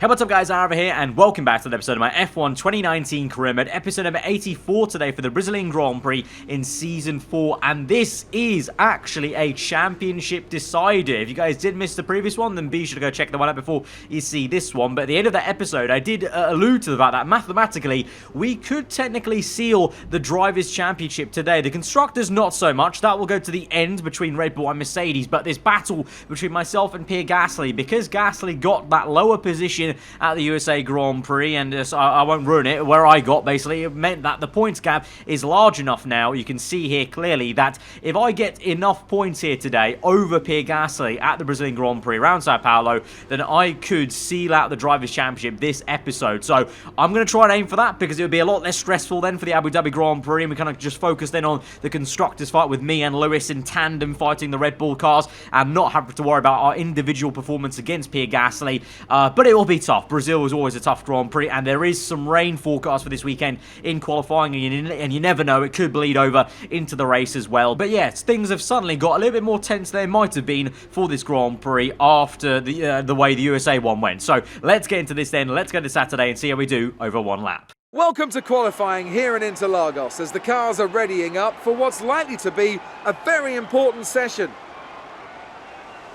Hey, what's up guys, aarava here, and welcome back to the episode of my F1 2019 career mode, episode number 84 today for the Brazilian Grand Prix in Season 4, and this is actually a championship decider. If you guys did miss the previous one, then be sure to go check the one out before you see this one, but at the end of that episode, I did allude to the fact that mathematically, we could technically seal the Drivers' Championship today. The Constructors, not so much. That will go to the end between Red Bull and Mercedes, but this battle between myself and Pierre Gasly, because Gasly got that lower position at the USA Grand Prix, and so I won't ruin it, where I got, basically, it meant that the points gap is large enough now. You can see here clearly that if I get enough points here today over Pierre Gasly at the Brazilian Grand Prix around Sao Paulo, then I could seal out the Drivers' Championship this episode. So I'm going to try and aim for that, because it would be a lot less stressful then for the Abu Dhabi Grand Prix, and we kind of just focus then on the Constructors fight with me and Lewis in tandem fighting the Red Bull cars, and not having to worry about our individual performance against Pierre Gasly. But it will be tough. Brazil is always a tough Grand Prix, and there is some rain forecast for this weekend in qualifying, and you never know, it could bleed over into the race as well. But yes, things have suddenly got a little bit more tense than they might have been for this Grand Prix after the way the USA one went. So let's get into this then. Let's go to Saturday and see how we do over one lap. Welcome to qualifying here in Interlagos as the cars are readying up for what's likely to be a very important session.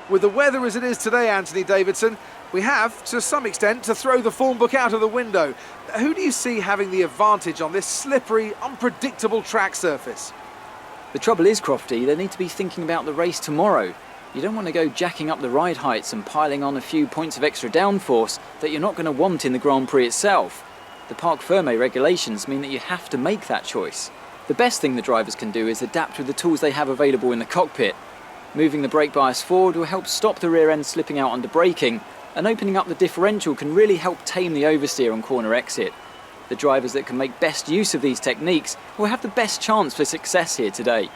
With the weather as it is today, Anthony Davidson, we have, to some extent, to throw the form book out of the window. Who do you see having the advantage on this slippery, unpredictable track surface? The trouble is, Crofty, they need to be thinking about the race tomorrow. You don't want to go jacking up the ride heights and piling on a few points of extra downforce that you're not going to want in the Grand Prix itself. The Parc Fermé regulations mean that you have to make that choice. The best thing the drivers can do is adapt with the tools they have available in the cockpit. Moving the brake bias forward will help stop the rear end slipping out under braking, and opening up the differential can really help tame the oversteer on corner exit. The drivers that can make best use of these techniques will have the best chance for success here today.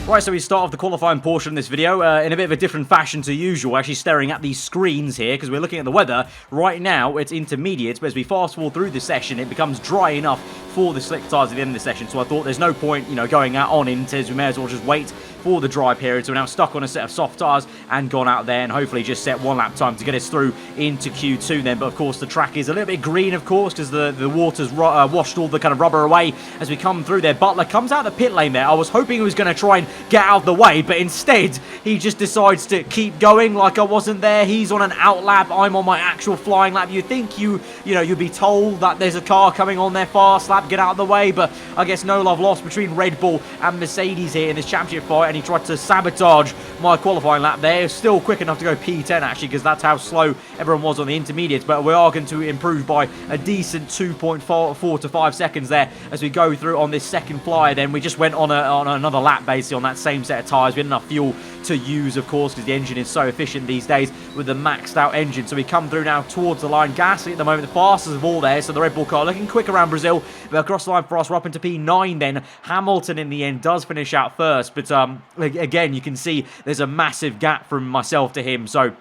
Right, so we start off the qualifying portion of this video in a bit of a different fashion to usual, actually staring at these screens here, because we're looking at the weather. Right now, it's intermediate, but as we fast forward through the session, it becomes dry enough for the slick tyres at the end of the session, so I thought there's no point, going out on into, we may as well just wait for the dry period. So we're now stuck on a set of soft tyres and gone out there and hopefully just set one lap time to get us through into Q2 then. But of course the track is a little bit green, of course, because the water's washed all the kind of rubber away as we come through there. Butler comes out the pit lane there. I was hoping he was going to try and get out of the way, but instead he just decides to keep going like I wasn't there. He's on an out lap, I'm on my actual flying lap. You'd think you'd be told that there's a car coming on their fast lap, get out of the way, but I guess no love lost between Red Bull and Mercedes here in this championship fight, and he tried to sabotage my qualifying lap there. Still quick enough to go P10 actually, because that's how slow everyone was on the intermediates, but we are going to improve by a decent 2.4 to 5 seconds there as we go through on this second fly. Then we just went on another lap basically on that same set of tyres. We had enough fuel to use, of course, because the engine is so efficient these days with the maxed out engine. So we come through now towards the line. Gasly at the moment the fastest of all there, so the Red Bull car looking quick around Brazil, but across the line for us, we're up into P9 then. Hamilton in the end does finish out first, but again you can see there's a massive gap from myself to him, so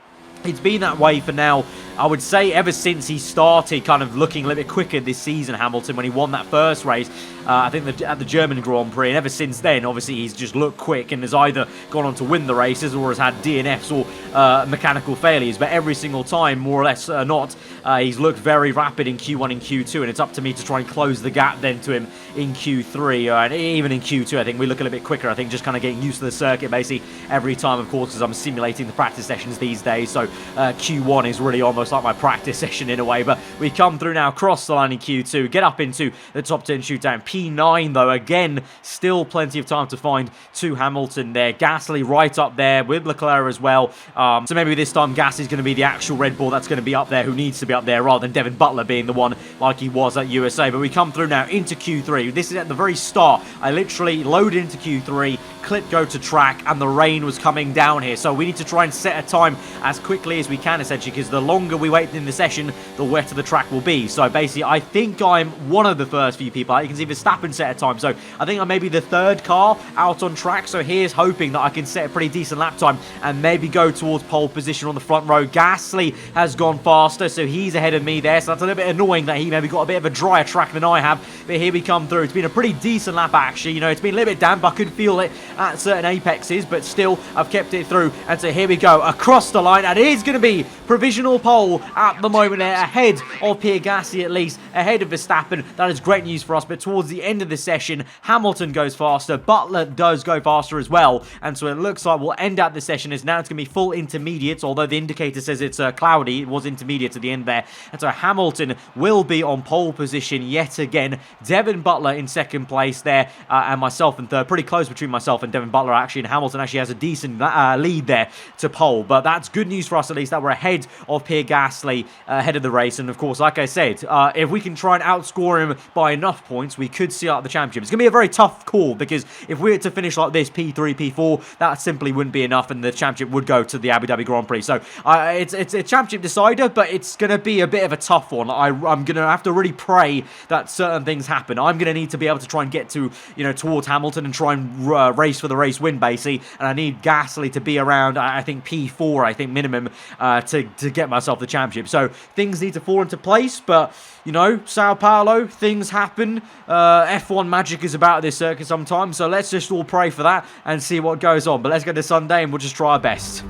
it's been that way for now, I would say, ever since he started kind of looking a little bit quicker this season, Hamilton, when he won that first race, I think at the German Grand Prix, and ever since then, obviously, he's just looked quick and has either gone on to win the races or has had DNFs or mechanical failures, but every single time, more or less not, he's looked very rapid in Q1 and Q2, and it's up to me to try and close the gap then to him in Q3, and even in Q2, I think we look a little bit quicker. I think just kind of getting used to the circuit, basically, every time, of course, because I'm simulating the practice sessions these days, so Q1 is really almost like my practice session in a way, but we come through now, cross the line in Q2, get up into the top 10 shootout. P9 though, again, still plenty of time to find to Hamilton there. Gasly right up there with Leclerc as well, so maybe this time Gasly's going to be the actual Red Bull that's going to be up there, who needs to be up there, rather than Devin Butler being the one like he was at USA. But we come through now into Q3. This is at the very start. I literally loaded into Q3, click go to track, and the rain was coming down here, so we need to try and set a time as quickly as we can, essentially, because the longer we wait in the session, the wetter the track will be. So basically, I think I'm one of the first few people. You can see Verstappen set a time, so I think I may be the third car out on track. So here's hoping that I can set a pretty decent lap time and maybe go towards pole position on the front row. Gasly has gone faster, so he He's ahead of me there, so that's a little bit annoying that he maybe got a bit of a drier track than I have. But here we come through. It's been a pretty decent lap, actually. You know, it's been a little bit damp. I could feel it at certain apexes, but still, I've kept it through. And so here we go, across the line, and it is going to be provisional pole at the moment there, ahead of Pierre Gasly, at least, ahead of Verstappen. That is great news for us, but towards the end of the session, Hamilton goes faster, Butler does go faster as well, and so it looks like we'll end out the session as now it's going to be full intermediates, although the indicator says it's cloudy. It was intermediate at the end there, and so Hamilton will be on pole position yet again. Devin Butler in second place there, and myself in third. Pretty close between myself and Devin Butler, actually, and Hamilton actually has a decent lead there to pole, but that's good news for us, at least, that we're ahead of Pierre Gasly ahead of the race. And of course, like I said, if we can try and outscore him by enough points, we could see out the championship. It's going to be a very tough call, because if we were to finish like this, P3, P4, that simply wouldn't be enough, and the championship would go to the Abu Dhabi Grand Prix. So it's a championship decider, but it's going to be a bit of a tough one. I'm going to have to really pray that certain things happen. I'm going to need to be able to try and get to, you know, towards Hamilton and try and race for the race win, basically, and I need Gasly to be around, I think, P4, I think, minimum, to get myself the championship. So things need to fall into place, but, you know, Sao Paulo, things happen. F1 magic is about this circuit sometimes, so let's just all pray for that and see what goes on. But let's go to Sunday and we'll just try our best.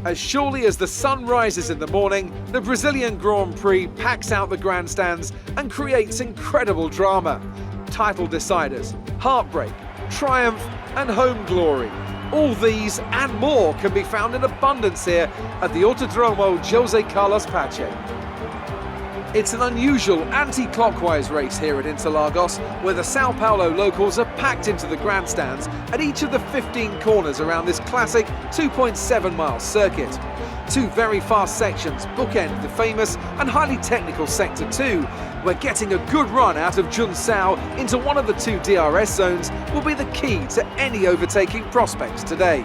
As surely as the sun rises in the morning, the Brazilian Grand Prix packs out the grandstands and creates incredible drama. Title deciders, heartbreak, triumph and home glory. All these and more can be found in abundance here at the Autodromo José Carlos Pache. It's an unusual anti-clockwise race here at Interlagos, where the Sao Paulo locals are packed into the grandstands at each of the 15 corners around this classic 2.7-mile circuit. Two very fast sections bookend the famous and highly technical Sector 2, where getting a good run out of Junsao into one of the two DRS zones will be the key to any overtaking prospects today.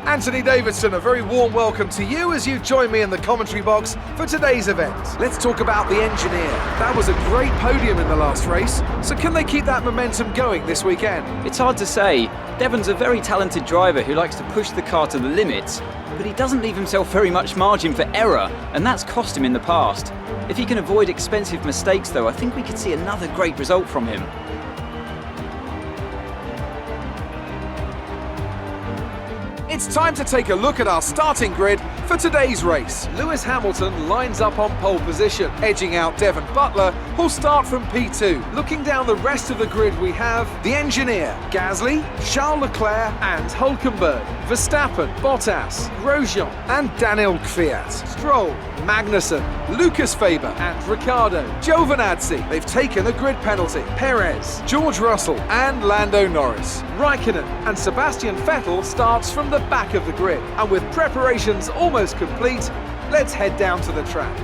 Anthony Davidson, a very warm welcome to you as you join me in the commentary box for today's event. Let's talk about the engineer. That was a great podium in the last race, so can they keep that momentum going this weekend? It's hard to say. Devon's a very talented driver who likes to push the car to the limits, but he doesn't leave himself very much margin for error, and that's cost him in the past. If he can avoid expensive mistakes, though, I think we could see another great result from him. It's time to take a look at our starting grid for today's race. Lewis Hamilton lines up on pole position, edging out Devin Butler, who'll start from P2. Looking down the rest of the grid, we have the engineer, Gasly, Charles Leclerc and Hülkenberg, Verstappen, Bottas, Grosjean and Daniel Kvyat, Stroll, Magnussen, Lucas Faber and Ricciardo, Giovinazzi. They've taken a grid penalty. Perez, George Russell and Lando Norris. Raikkonen and Sebastian Vettel starts from the back of the grid. And with preparations almost complete, let's head down to the track.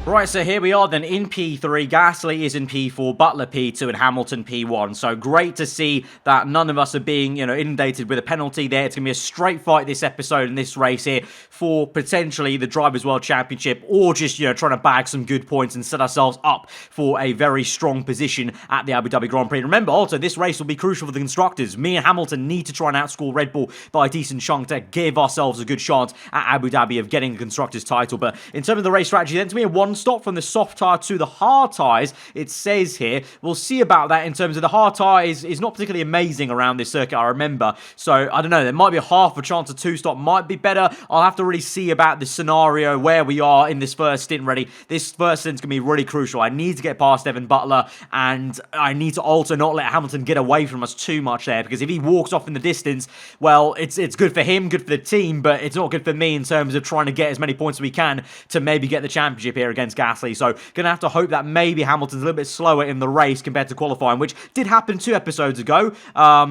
Right, so here we are then in P3, Gasly is in P4, Butler P2 and Hamilton P1. So great to see that none of us are being, you know, inundated with a penalty there. It's going to be a straight fight this episode and this race here for potentially the Drivers' World Championship, or just, you know, trying to bag some good points and set ourselves up for a very strong position at the Abu Dhabi Grand Prix. And remember, also, this race will be crucial for the constructors. Me and Hamilton need to try and outscore Red Bull by a decent chunk to give ourselves a good chance at Abu Dhabi of getting the constructors title. But in terms of the race strategy, then, to me, a one stop from the soft tyre to the hard tyres, it says here. We'll see about that in terms of the hard tyre is not particularly amazing around this circuit, I remember. So, I don't know, there might be a half a chance of two-stop might be better. I'll have to really see about the scenario where we are in this first stint ready. This first stint's going to be really crucial. I need to get past Devin Butler, and I need to also not let Hamilton get away from us too much there, because if he walks off in the distance, well, it's good for him, good for the team, but it's not good for me in terms of trying to get as many points as we can to maybe get the championship here against Gasly. So, going to have to hope that maybe Hamilton's a little bit slower in the race compared to qualifying, which did happen 2 episodes ago.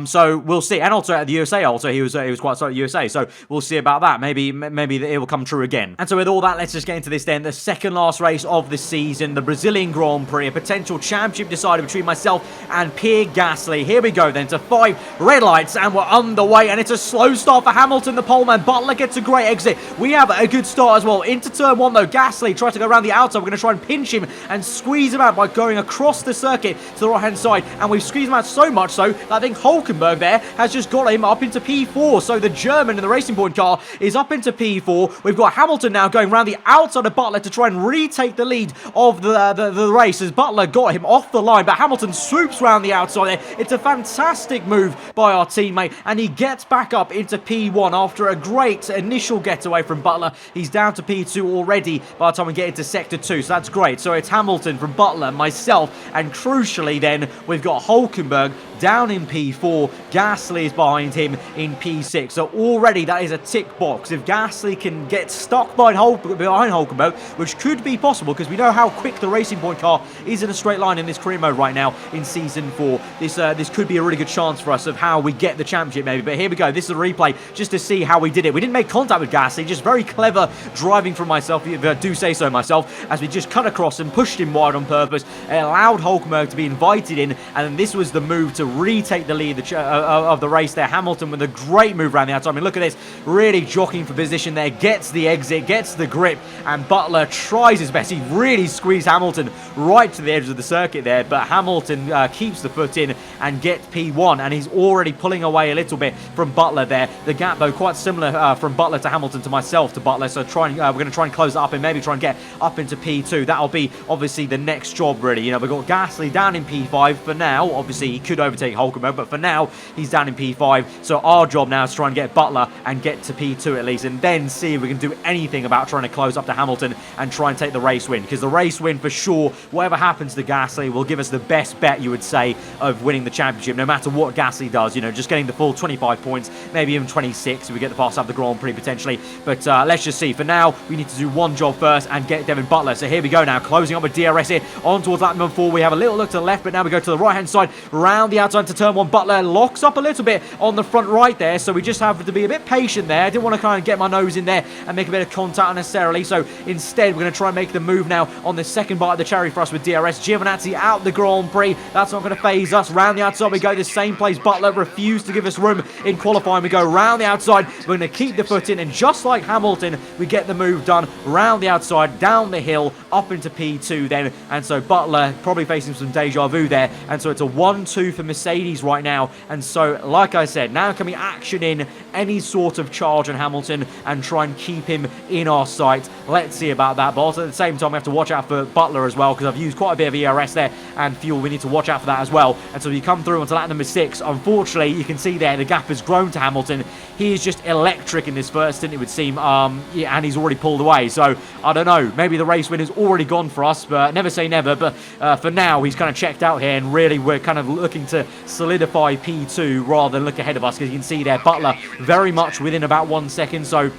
So, we'll see. And also at the USA, also, he was quite slow at the USA. So, we'll see about that. Maybe it will come true again. And so, with all that, let's just get into this then. The second last race of the season, the Brazilian Grand Prix, a potential championship decider between myself and Pierre Gasly. Here we go then to 5 red lights, and we're underway. And it's a slow start for Hamilton, the poleman. Butler gets a great exit. We have a good start as well. Into turn 1, though. Gasly tries to go around the outside outside. We're going to try and pinch him and squeeze him out by going across the circuit to the right-hand side. And we've squeezed him out so much so that I think Hulkenberg there has just got him up into P4. So the German in the Racing Point car is up into P4. We've got Hamilton now going around the outside of Butler to try and retake the lead of the race as Butler got him off the line. But Hamilton swoops around the outside there. It's a fantastic move by our teammate, and he gets back up into P1 after a great initial getaway from Butler. He's down to P2 already by the time we get into Sector 2, so that's great. So it's Hamilton from Butler, myself, and crucially then we've got Hulkenberg down in P4. Gasly is behind him in P6. So already that is a tick box. If Gasly can get stuck behind Hulkenberg, which could be possible because we know how quick the Racing Point car is in a straight line in this career mode right now in Season 4. This could be a really good chance for us of how we get the championship maybe. But here we go. This is a replay just to see how we did it. We didn't make contact with Gasly. Just very clever driving from myself, if I do say so myself, as we just cut across and pushed him wide on purpose. It allowed Hulkenberg to be invited in, and then this was the move to retake the lead of the race there. Hamilton with a great move around the outside. I mean, look at this. Really jockeying for position there. Gets the exit, gets the grip, and Butler tries his best. He really squeezed Hamilton right to the edge of the circuit there, but Hamilton keeps the foot in and gets P1, and he's already pulling away a little bit from Butler there. The gap, though, quite similar from Butler to Hamilton to myself to Butler, so we're going to try and close it up and maybe try and get up into P2. That'll be, obviously, the next job, really. You know, we've got Gasly down in P5 for now. Obviously, he could overtake Hulkenberg, but for now, he's down in P5. So our job now is to try and get Butler and get to P2 at least, and then see if we can do anything about trying to close up to Hamilton and try and take the race win. Because the race win, for sure, whatever happens to Gasly, will give us the best bet, you would say, of winning the championship, no matter what Gasly does. You know, just getting the full 25 points, maybe even 26 if we get the pass up the Grand Prix potentially. But let's just see. For now, we need to do one job first and get Devin Butler. So here we go now, closing up with DRS here on towards lap number 4. We have a little look to the left, but now we go to the right-hand side, round the outside to turn 1. Butler locks up a little bit on the front right there, so we just have to be a bit patient there. I didn't want to kind of get my nose in there and make a bit of contact unnecessarily, so instead we're going to try and make the move now on the second bite of the cherry for us with DRS. Giovinazzi out the Grand Prix. That's not going to phase us. Round the outside we go, the same place. Butler refused to give us room in qualifying. We go round the outside. We're going to keep the foot in, and just like Hamilton, we get the move done round the outside, down the hill, up into P2 then, and so Butler probably facing some deja vu there, and so it's a 1-2 for Mercedes right now. And so, like I said, now can we action in any sort of charge on Hamilton and try and keep him in our sight? Let's see about that, but also at the same time we have to watch out for Butler as well, because I've used quite a bit of ERS there and fuel. We need to watch out for that as well. And so you come through onto lap number 6. Unfortunately, you can see there the gap has grown to Hamilton. He is just electric in this first stint, it would seem, and he's already pulled away. So I don't know, maybe the race win is already gone for us, but never say never. But for now, he's kind of checked out here, and really we're kind of looking to solidify P2 rather than look ahead of us, because you can see there Butler very much within about 1 second. So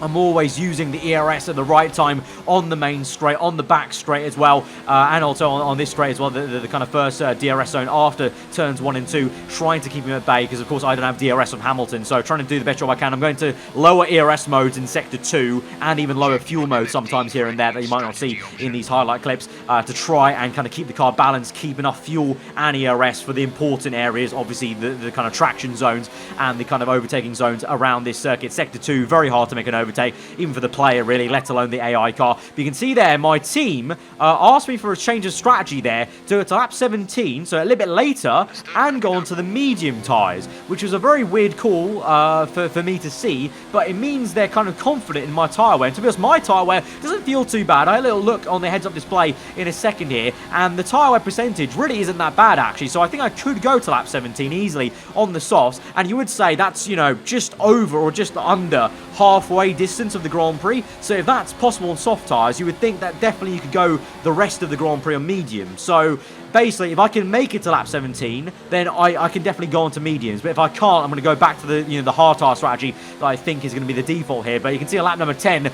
I'm always using the ERS at the right time on the main straight, on the back straight as well, and also on this straight as well, the kind of first DRS zone after turns 1 and 2, trying to keep him at bay, because of course I don't have DRS of Hamilton, so trying to do the best job I can. I'm going to lower ERS modes in Sector 2, and even lower fuel mode sometimes here and there that you might not see in these highlight clips, to try and kind of keep the car balanced, keep enough fuel and ERS for the important areas, obviously the kind of traction zones and the kind of overtaking zones around this circuit. Sector 2, very hard to make an overtake, even for the player really, let alone the AI car. But you can see there, my team asked me for a change of strategy there to lap 17, so a little bit later, and go on to the medium tyres, which was a very weird call for me to see, but it means they're kind of confident in my tyre wear. And to be honest, my tyre wear doesn't feel too bad. I had a little look on the heads-up display in a second here, and the tyre wear percentage really isn't that bad actually, so I think I could go to lap 17 easily on the softs, and you would say that's, you know, just over or just under halfway distance of the Grand Prix. So if that's possible on soft tyres, you would think that definitely you could go the rest of the Grand Prix on medium. So basically, if I can make it to lap 17, then I can definitely go on to mediums. But if I can't, I'm going to go back to the hard tyre strategy that I think is going to be the default here. But you can see on lap number 10,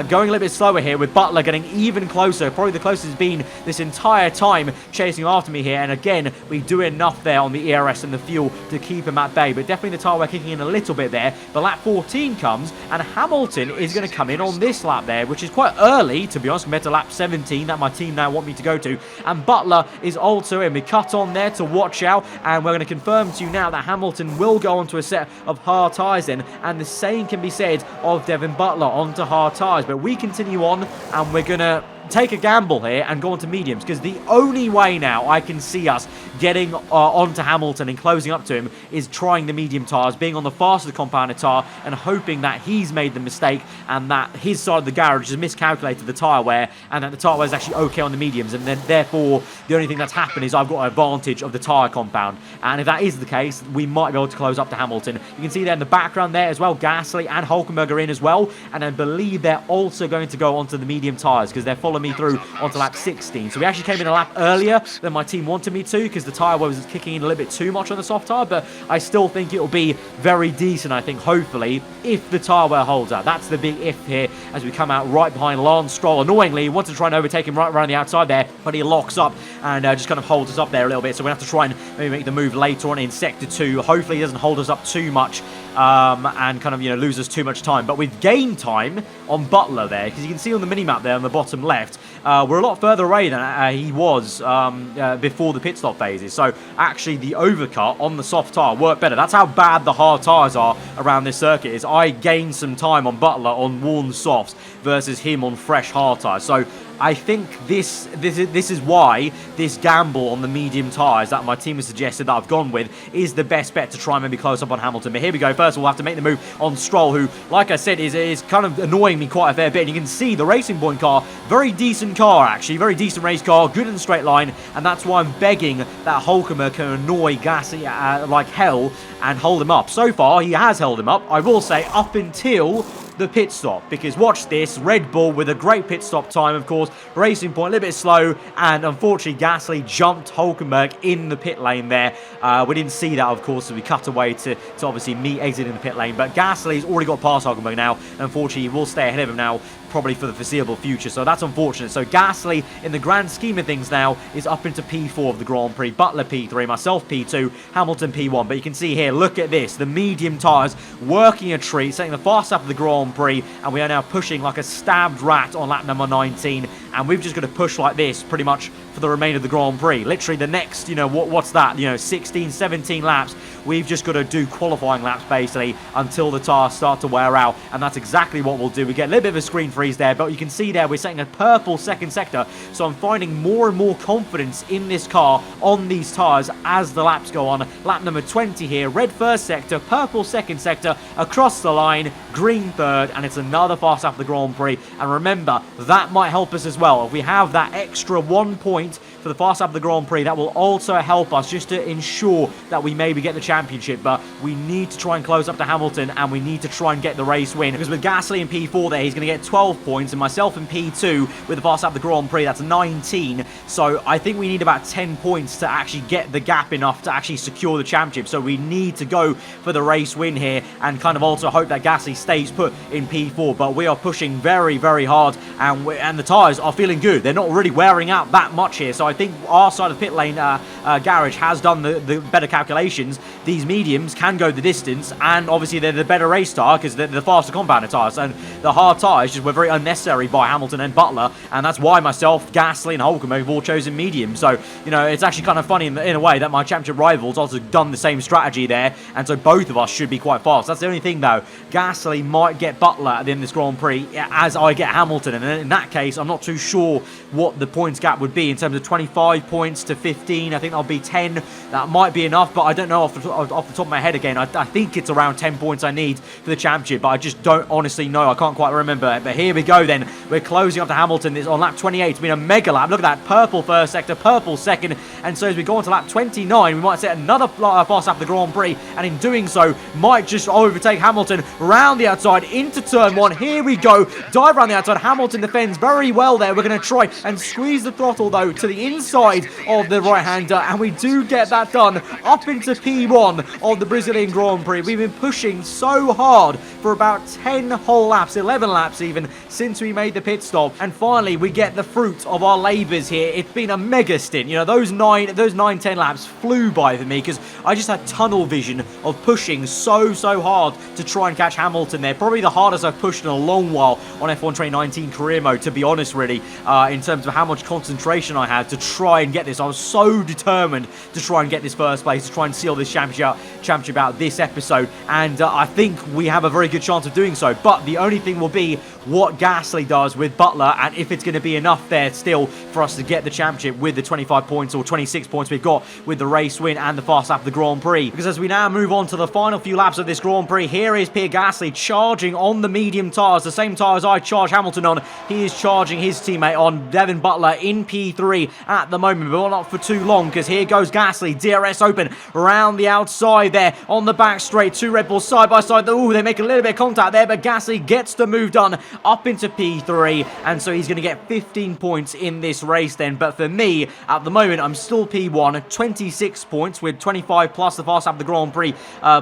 going a little bit slower here, with Butler getting even closer, probably the closest it's been this entire time, chasing after me here. And again, we do enough there on the ERS and the fuel to keep him at bay. But definitely the tyre wear kicking in a little bit there. But lap 14 comes, and Hamilton is going to come in on this lap there, which is quite early, to be honest, compared to lap 17 that my team now want me to go to. And Butler is also in. We cut on there to watch out, and we're going to confirm to you now that Hamilton will go onto a set of hard tyres then, and the same can be said of Devin Butler onto hard tyres. But we continue on, and we're going to take a gamble here and go on to mediums, because the only way now I can see us getting onto Hamilton and closing up to him is trying the medium tyres, being on the faster compounded tyre and hoping that he's made the mistake and that his side of the garage has miscalculated the tyre wear and that the tyre wear is actually okay on the mediums, and then therefore the only thing that's happened is I've got an advantage of the tyre compound. And if that is the case, we might be able to close up to Hamilton. You can see there in the background there as well, Gasly and Hülkenberg are in as well, and I believe they're also going to go onto the medium tyres because they're following me through onto lap 16. So we actually came in a lap earlier than my team wanted me to because the tyre wear was kicking in a little bit too much on the soft tyre, but I still think it will be very decent, I think, hopefully, if the tyre wear holds out. That's the big if here as we come out right behind Lance Stroll. Annoyingly, he wanted to try and overtake him right around the outside there, but he locks up and just kind of holds us up there a little bit, so we have to try and maybe make the move later on in Sector 2. Hopefully he doesn't hold us up too much and kind of, you know, lose us too much time. But we've gained time on Butler there, because you can see on the minimap there on the bottom left, we're a lot further away than he was before the pit stop phases. So actually the overcut on the soft tyre worked better. That's how bad the hard tyres are around this circuit, is I gained some time on Butler on worn softs versus him on fresh hard tyres. So I think this is why this gamble on the medium tyres that my team has suggested that I've gone with is the best bet to try and maybe close up on Hamilton. But here we go. First of all, we'll have to make the move on Stroll, who, like I said, is kind of annoying me quite a fair bit. And you can see the Racing Point car, very decent car actually, very decent race car, good in the straight line, and that's why I'm begging that Hülkenberg can annoy Gasly like hell and hold him up. So far, he has held him up, I will say, up until the pit stop, because watch this, Red Bull with a great pit stop time, of course, Racing Point a little bit slow, and unfortunately Gasly jumped Hülkenberg in the pit lane there. We didn't see that, of course, as we cut away to obviously me exiting the pit lane, but Gasly's already got past Hülkenberg now. Unfortunately, he will stay ahead of him now, probably for the foreseeable future, so that's unfortunate. So Gasly, in the grand scheme of things now, is up into P4 of the Grand Prix, Butler P3, myself P2, Hamilton P1. But you can see here, look at this, the medium tyres working a treat, setting the fast lap of the Grand Prix, and we are now pushing like a stabbed rat on lap number 19, and we've just got to push like this pretty much for the remainder of the Grand Prix. Literally the next, you know, what's that, you know, 16, 17 laps, we've just got to do qualifying laps basically until the tyres start to wear out, and that's exactly what we'll do. We get a little bit of a screen freeze there, but you can see there we're setting a purple second sector, so I'm finding more and more confidence in this car on these tyres as the laps go on. Lap number 20 here, red first sector, purple second sector, across the line, green third, and it's another fast lap of the Grand Prix. And remember, that might help us as well. If we have that extra 1 point for the fast lap of the Grand Prix, that will also help us just to ensure that we maybe get the championship. But we need to try and close up to Hamilton, and we need to try and get the race win, because with Gasly in P4 there, he's going to get 12 points, and myself in P2 with the fast lap of the Grand Prix, that's 19. So I think we need about 10 points to actually get the gap enough to actually secure the championship. So we need to go for the race win here and kind of also hope that Gasly stays put in P4. But we are pushing very, very hard, and the tyres are feeling good. They're not really wearing out that much here. So I think our side of the pit lane garage has done the better calculations. These mediums can go the distance, and obviously they're the better race tyre because they're the faster compounded tyres, and the hard tyres just were very unnecessary by Hamilton and Butler, and that's why myself, Gasly and Hülkenberg have all chosen medium. So, you know, it's actually kind of funny in a way that my championship rivals also done the same strategy there, and so both of us should be quite fast. That's the only thing though, Gasly might get Butler at the end of this Grand Prix as I get Hamilton, and in that case I'm not too sure what the points gap would be in terms of 25 points to 15. I think that'll be 10. That might be enough, but I don't know off the top of my head again. I think it's around 10 points I need for the championship, but I just don't honestly know. I can't quite remember. But here we go then. We're closing up to Hamilton. It's on lap 28. It's been a mega lap. Look at that. Purple first sector, purple second. And so as we go on to lap 29, we might set another fast lap of the Grand Prix, and in doing so, might just overtake Hamilton round the outside into turn one. Here we go. Dive around the outside. Hamilton defends very well there. We're going to try and squeeze the throttle though to the inside of the right-hander, and we do get that done up into P1 of the Brazilian Grand Prix. We've been pushing so hard for about 10 whole laps, 11 laps even, since we made the pit stop, and finally we get the fruit of our labours here. It's been a mega stint. You know, those 9-10 laps flew by for me because I just had tunnel vision of pushing so hard to try and catch Hamilton there. Probably the hardest I've pushed in a long while on F1 2019 career mode, to be honest, really, in terms of how much concentration I had to try and get this. I was so determined to try and get this first place, to try and seal this championship out this episode, and I think we have a very good chance of doing so. But the only thing will be what Gasly does cars with Butler, and if it's going to be enough there still for us to get the championship with the 25 points or 26 points we've got with the race win and the fast lap of the Grand Prix. Because as we now move on to the final few laps of this Grand Prix, here is Pierre Gasly charging on the medium tyres, the same tyres I charged Hamilton on. He is charging his teammate on, Devin Butler, in P3 at the moment, but not for too long, because here goes Gasly, DRS open, around the outside there, on the back straight, two Red Bulls side by side. Ooh, they make a little bit of contact there, but Gasly gets the move done up into P3, and so he's going to get 15 points in this race then. But for me, at the moment, I'm still P1, 26 points with 25 plus the fast lap of the Grand Prix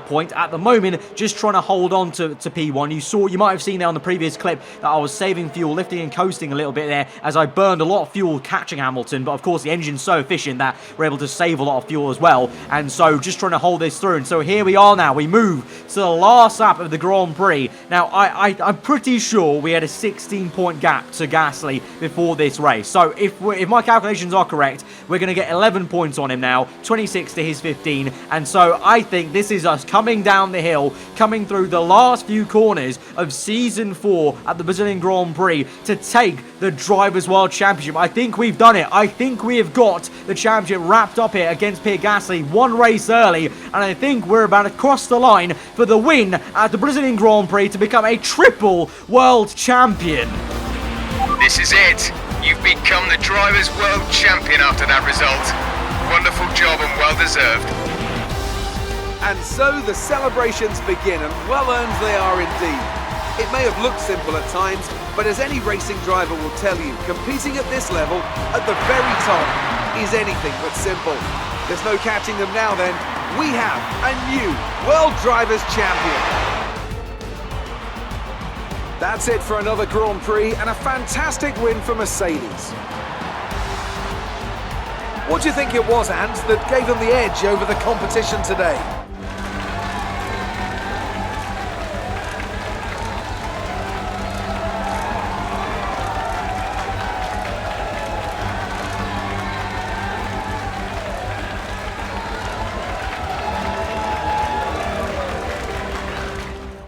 point. At the moment, just trying to hold on to P1. You might have seen there on the previous clip that I was saving fuel, lifting and coasting a little bit there as I burned a lot of fuel catching Hamilton, but of course the engine's so efficient that we're able to save a lot of fuel as well, and so just trying to hold this through. And so here we are now, we move to the last lap of the Grand Prix. Now I'm pretty sure we had a 16-point gap to Gasly before this race, so if my calculations are correct, we're going to get 11 points on him now, 26 to his 15, and so I think this is us coming down the hill, coming through the last few corners of Season 4 at the Brazilian Grand Prix to take the Drivers' World Championship. I think we've done it. I think we have got the championship wrapped up here against Pierre Gasly one race early, and I think we're about to cross the line for the win at the Brazilian Grand Prix to become a triple world champion. This is it. You've become the Drivers' World Champion after that result. Wonderful job and well deserved. And so the celebrations begin, and well earned they are indeed. It may have looked simple at times, but as any racing driver will tell you, competing at this level, at the very top, is anything but simple. There's no catching them now then. We have a new World Drivers' Champion. That's it for another Grand Prix and a fantastic win for Mercedes. What do you think it was, Ant, that gave them the edge over the competition today?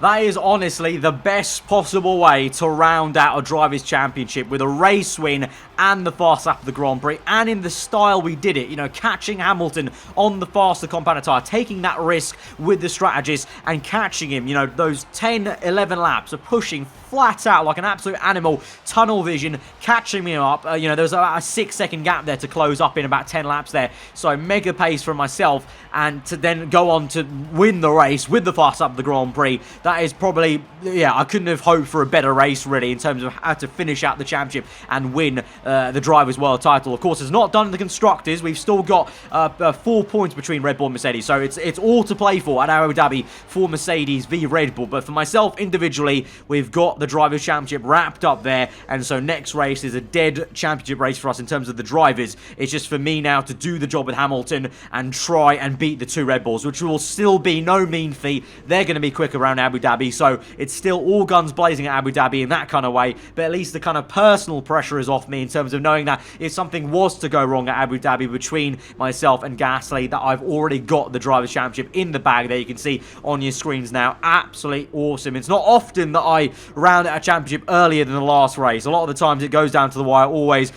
That is honestly the best possible way to round out a Drivers' Championship, with a race win and the fast lap of the Grand Prix, and in the style we did it, you know, catching Hamilton on the faster compound tyre, taking that risk with the strategist and catching him, you know, those 10, 11 laps of pushing flat out like an absolute animal, tunnel vision, catching me up. You know, there was about a 6-second gap there to close up in about 10 laps there, so mega pace for myself, and to then go on to win the race with the fast lap of the Grand Prix. That is probably, yeah, I couldn't have hoped for a better race really in terms of how to finish out the championship and win the Drivers' World title. Of course, it's not done in the Constructors. We've still got 4 points between Red Bull and Mercedes, so it's all to play for at Abu Dhabi for Mercedes v Red Bull. But for myself individually, we've got the Drivers' Championship wrapped up there, and so next race is a dead championship race for us in terms of the drivers. It's just for me now to do the job with Hamilton and try and beat the 2 Red Bulls, which will still be no mean feat. They're going to be quick around Abu Dhabi, so it's still all guns blazing at Abu Dhabi in that kind of way, but at least the kind of personal pressure is off me in terms of knowing that if something was to go wrong at Abu Dhabi between myself and Gasly, that I've already got the Drivers' Championship in the bag there. You can see on your screens now. Absolutely awesome. It's not often that I round out a championship earlier than the last race. A lot of the times it goes down to the wire, always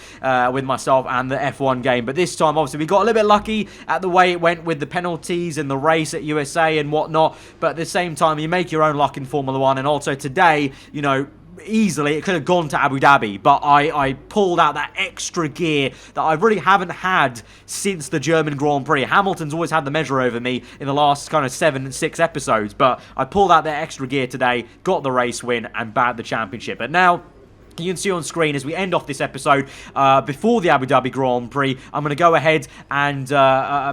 with myself and the F1 game, but this time obviously we got a little bit lucky at the way it went with the penalties and the race at USA and whatnot, but at the same time you make your own luck in Formula 1, and also today, you know, easily it could have gone to Abu Dhabi, but I pulled out that extra gear that I really haven't had since the German Grand Prix. Hamilton's always had the measure over me in the last kind of 6 episodes, but I pulled out that extra gear today, got the race win and bagged the championship. But now you can see on screen as we end off this episode, before the Abu Dhabi Grand Prix, I'm going to go ahead and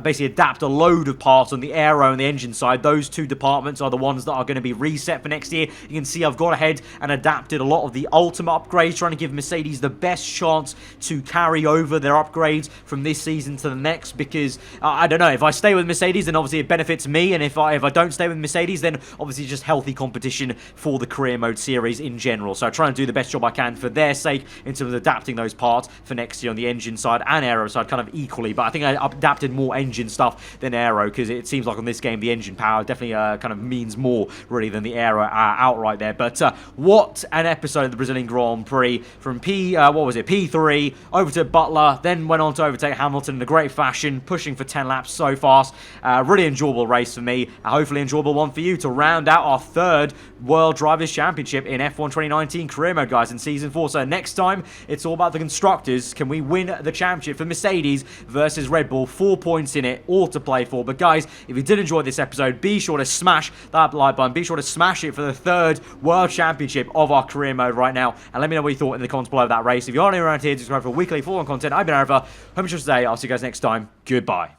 basically adapt a load of parts on the aero and the engine side. Those 2 departments are the ones that are going to be reset for next year. You can see I've gone ahead and adapted a lot of the ultimate upgrades, trying to give Mercedes the best chance to carry over their upgrades from this season to the next, because I don't know, if I stay with Mercedes then obviously it benefits me, and if I don't stay with Mercedes then obviously just healthy competition for the career mode series in general. So I try and do the best job I can and for their sake, in terms of adapting those parts for next year on the engine side and aero side kind of equally. But I think I adapted more engine stuff than aero, because it seems like on this game the engine power definitely kind of means more really than the aero outright there. But what an episode of the Brazilian Grand Prix, from P3 over to Butler, then went on to overtake Hamilton in a great fashion, pushing for 10 laps so fast. Really enjoyable race for me, a hopefully enjoyable one for you, to round out our third World Drivers' Championship in F1 2019 career mode, guys, in Season 4. So next time, it's all about the constructors. Can we win the championship for Mercedes versus Red Bull? 4 points in it, all to play for. But guys, if you did enjoy this episode, be sure to smash that like button. Be sure to smash it for the third World Championship of our career mode right now. And let me know what you thought in the comments below of that race. If you are new around here, subscribe for weekly F1 content. I've been aarava. Hope you enjoyed today. I'll see you guys next time. Goodbye.